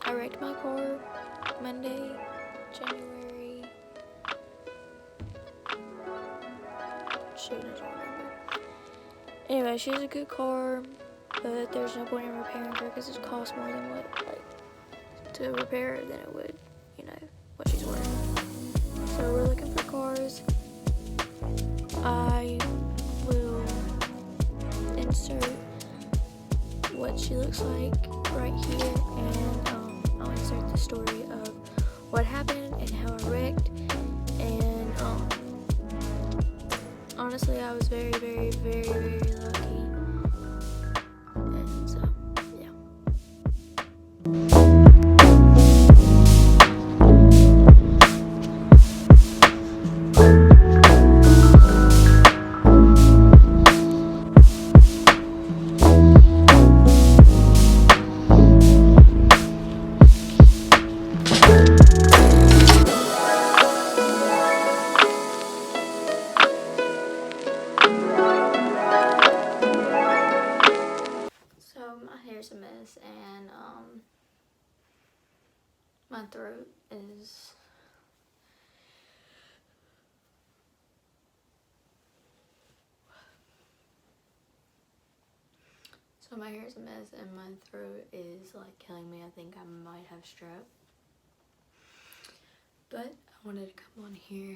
I wrecked my car Monday, January. Shoot, I don't remember. Anyway, she has a good car, but there's no point in repairing her because it costs more than what, like, to repair her than it would, you know, what she's worth. So we're looking for cars. I will insert what she looks like right here, and I'll insert the story of what happened and how I wrecked. And honestly, I was very, very, very, very lucky. And so, yeah. So my hair's a mess, and my throat is my hair's a mess, and my throat is like killing me. I think I might have strep. But I wanted to come on here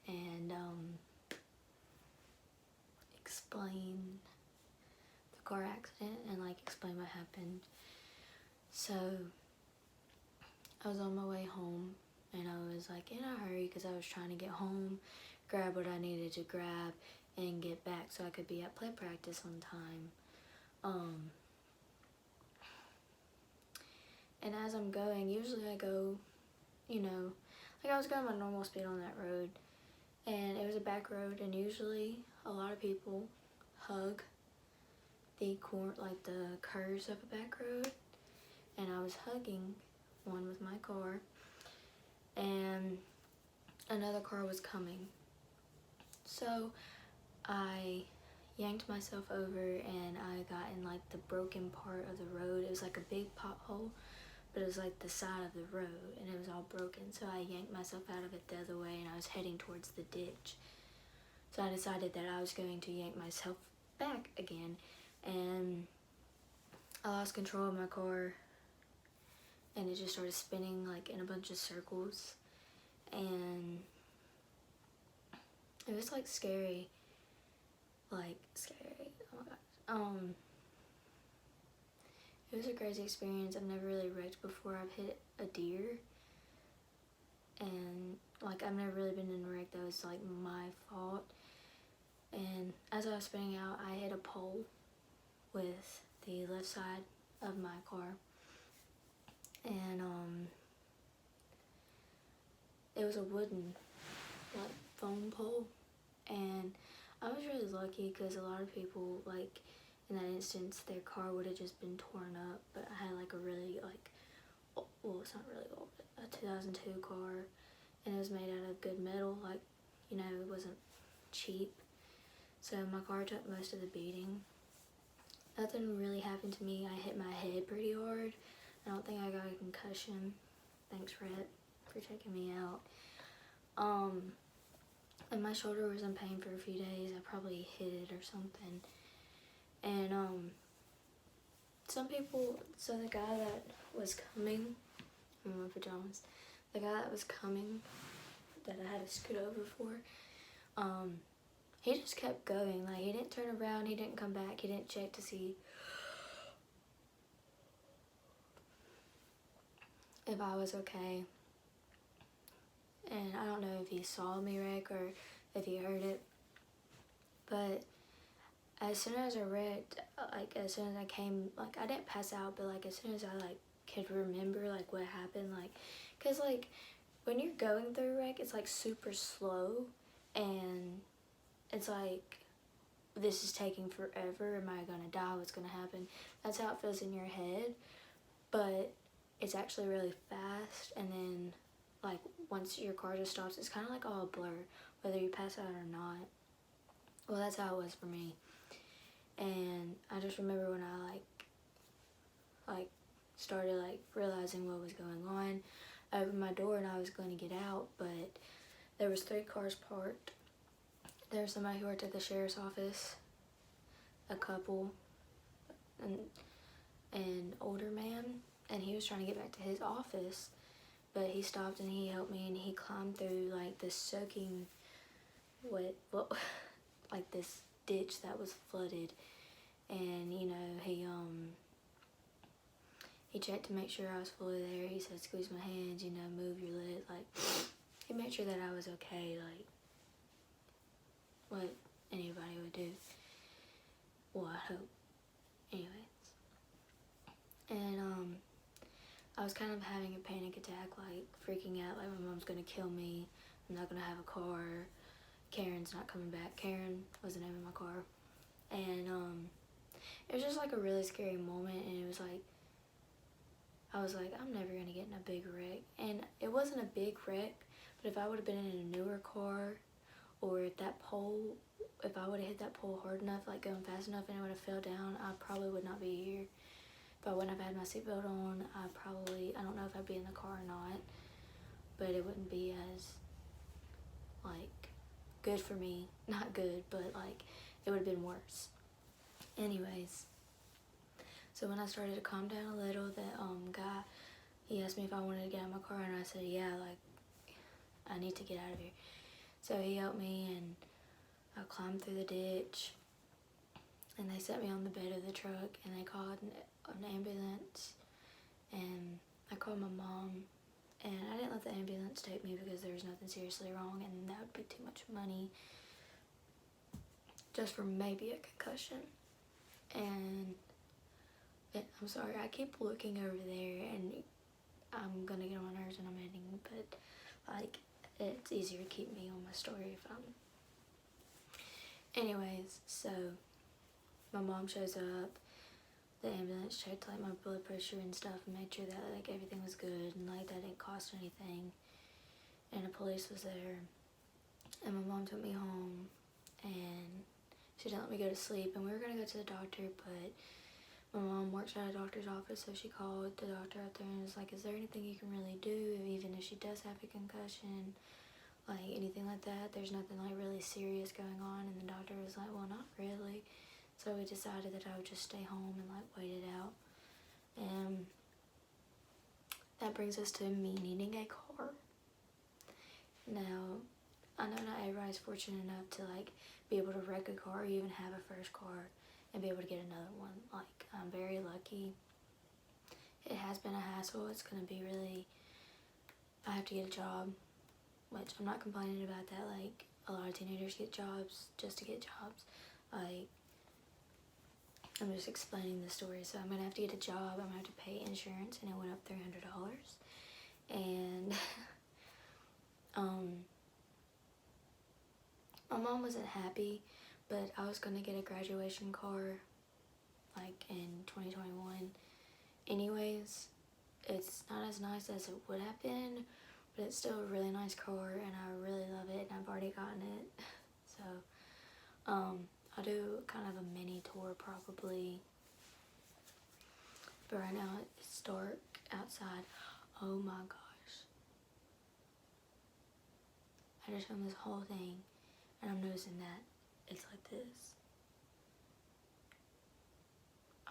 and explain the car accident and like explain what happened. So I was on my way home, and I was like in a hurry because I was trying to get home, grab what I needed to grab, and get back so I could be at play practice on time. And as I'm going, usually I go, you know, like I was going my normal speed on that road, and it was a back road, and usually a lot of people hug the curves of a back road, and I was hugging one with my car, and another car was coming. So I yanked myself over, and I got in like the broken part of the road. It was like a big pothole, but it was like the side of the road, and it was all broken. So I yanked myself out of it the other way, and I was heading towards the ditch. So I decided that I was going to yank myself back again, and I lost control of my car, and it just started spinning like in a bunch of circles, and it was like scary, oh my gosh. It was a crazy experience. I've never really wrecked before. I've hit a deer, and like I've never really been in a wreck that was like my fault. And as I was spinning out, I hit a pole with the left side of my car, and it was a wooden like phone pole, and I was really lucky because a lot of people, like in that instance, their car would have just been torn up. But I had like a really well, it's not really old, but a 2002 car, and it was made out of good metal, like, you know, it wasn't cheap. So my car took most of the beating. Nothing really happened to me. I hit my head pretty hard. I don't think I got a concussion. Thanks, Rhett, for checking me out. And my shoulder was in pain for a few days. I probably hit it or something. And so the guy that was coming, in my pajamas, the guy that was coming, that I had to scoot over for, he just kept going. Like, he didn't turn around, he didn't come back, he didn't check to see if I was okay. And I don't know if he saw me wreck or if he heard it, but as soon as I wrecked, like as soon as I came, like I didn't pass out, but like as soon as I like could remember like what happened, like, cause like when you're going through a wreck, it's like super slow, and it's like, this is taking forever. Am I gonna die? What's gonna happen? That's how it feels in your head, but it's actually really fast. And then like once your car just stops, it's kind of like all a blur, whether you pass out or not. Well, that's how it was for me. And I just remember when I like started like realizing what was going on. I opened my door and I was going to get out, but there was 3 cars parked. There was somebody who worked at the sheriff's office, a couple, and an older man, and he was trying to get back to his office, but he stopped and he helped me, and he climbed through like this soaking wet, well, like this ditch that was flooded, and you know, he checked to make sure I was fully there. He said, squeeze my hands, you know, move your lid, like, he made sure that I was okay, like what anybody would do. Well, I hope. Anyways. And I was kind of having a panic attack, like freaking out, like my mom's gonna kill me, I'm not gonna have a car, Karen's not coming back. Karen was the name of my car. And it was just like a really scary moment, and it was like, I was like, I'm never gonna get in a big wreck. And it wasn't a big wreck, but if I would have been in a newer car, or if that pole, if I would have hit that pole hard enough, like going fast enough, and it would have fell down, I probably would not be here. If I wouldn't have had my seatbelt on, I don't know if I'd be in the car or not, but it wouldn't be as, like, good for me. Not good, but, like, it would have been worse. Anyways, so when I started to calm down a little, the guy, he asked me if I wanted to get out of my car, and I said, yeah, like, I need to get out of here. So he helped me, and I climbed through the ditch, and they set me on the bed of the truck, and they called an ambulance, and I called my mom, and I didn't let the ambulance take me because there was nothing seriously wrong, and that would be too much money just for maybe a concussion. And I'm sorry, I keep looking over there, and I'm gonna get on my nerves when I'm editing, but like, it's easier to keep me on my story if I'm... Anyways, so my mom shows up, the ambulance checked like my blood pressure and stuff and made sure that like everything was good and like that didn't cost anything, and the police was there, and my mom took me home, and she didn't let me go to sleep, and we were gonna go to the doctor, but my mom works at a doctor's office, so she called the doctor out there and was like, is there anything you can really do, even if she does have a concussion, like anything like that? There's nothing like really serious going on. And the doctor was like, well, not really. So we decided that I would just stay home and like wait it out. And that brings us to me needing a car. Now, I know not everybody's fortunate enough to like be able to wreck a car or even have a first car and be able to get another one. Like, I'm very lucky. It has been a hassle. It's gonna be really, I have to get a job, which I'm not complaining about that. Like, a lot of teenagers get jobs just to get jobs. Like, I'm just explaining the story. So I'm gonna have to get a job, I'm gonna have to pay insurance, and it went up $300. And my mom wasn't happy, but I was gonna get a graduation car like in 2021. Anyways, it's not as nice as it would have been, but it's still a really nice car, and I really love it, and I've already gotten it. So I'll do kind of a mini tour probably, but right now it's dark outside. Oh my gosh, I just filmed this whole thing, and I'm noticing that it's like this.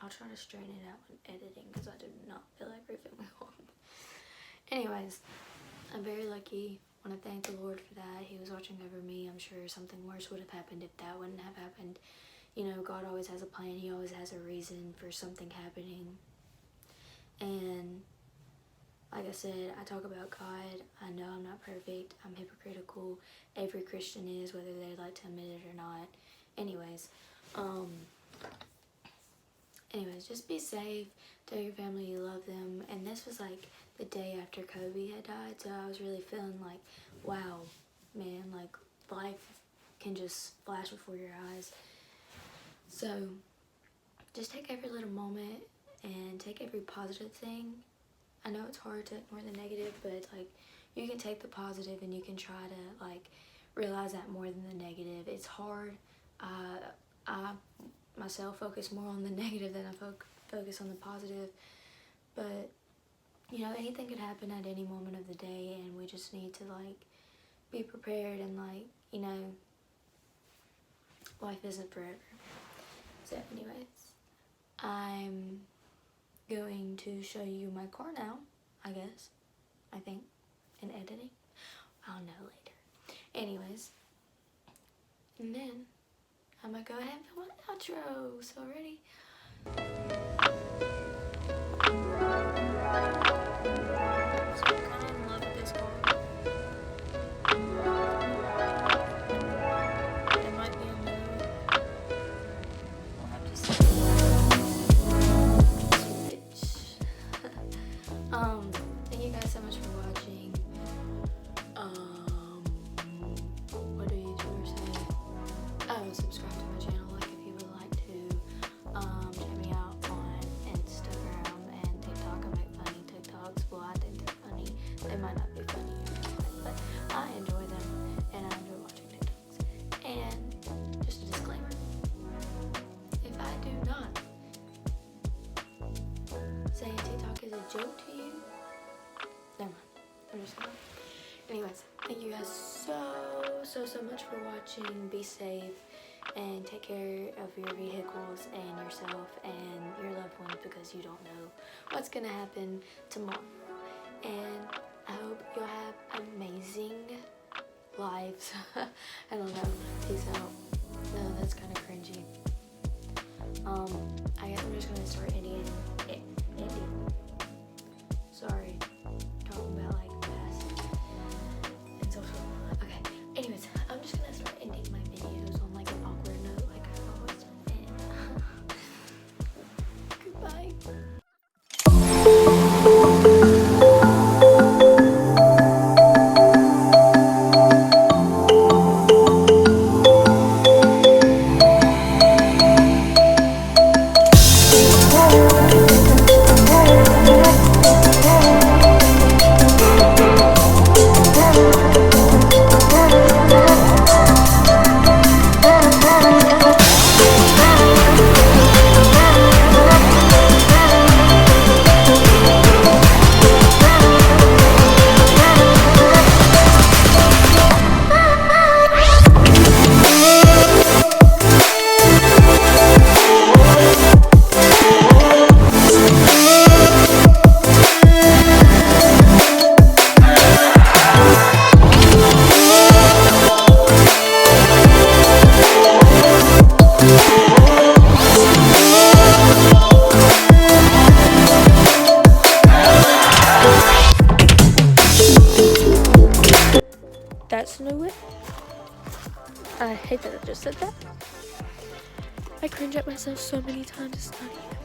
I'll try to straighten it out when editing because I do not feel like refilming one. Anyways, I'm very lucky. I want to thank the Lord for that. He was watching over me. I'm sure something worse would have happened if that wouldn't have happened. You know, God always has a plan. He always has a reason for something happening. And like I said, I talk about God. I know I'm not perfect. I'm hypocritical. Every Christian is, whether they like to admit it or not. Anyways, just be safe. Tell your family you love them. And this was like the day after Kobe had died, so I was really feeling like, wow, man, like life can just flash before your eyes. So just take every little moment and take every positive thing. I know it's hard to ignore the negative, but like you can take the positive and you can try to like realize that more than the negative. It's hard. I myself focus more on the negative than I focus on the positive, But, you know, anything could happen at any moment of the day, and we just need to, like, be prepared, and, like, you know, life isn't forever. So anyways, I'm going to show you my car now, I guess. I think. In editing. I'll know later. Anyways. And then I'm gonna go ahead and film an outro. So ready? So I'm kinda in love with this car. It might be a mood. We'll have to see. Switch. Thank you guys so much for watching. What do YouTubers say? Oh, subscribe to my channel, like, if you would like to. Check me out on Instagram and TikTok. I make funny TikToks. Well, I think they're funny. They might not be funny in real life, but I enjoy them, and I enjoy watching TikToks. And just a disclaimer, if I do not say TikTok is a joke to you, never mind. I'm just gonna. Anyways, thank you guys so much for watching. Be safe and take care of your vehicles and yourself and your loved ones, because you don't know what's gonna happen tomorrow. And I hope you'll have amazing lives. I don't know. Peace out. No, that's kind of cringy. I guess I'm just gonna start ending. Sorry, talking about like past and social. Okay. Anyways, I'm just gonna start ending my videos on like an awkward note, like I always end. Goodbye. That's no way. I hate that I just said that. I cringe at myself so many times, it's not even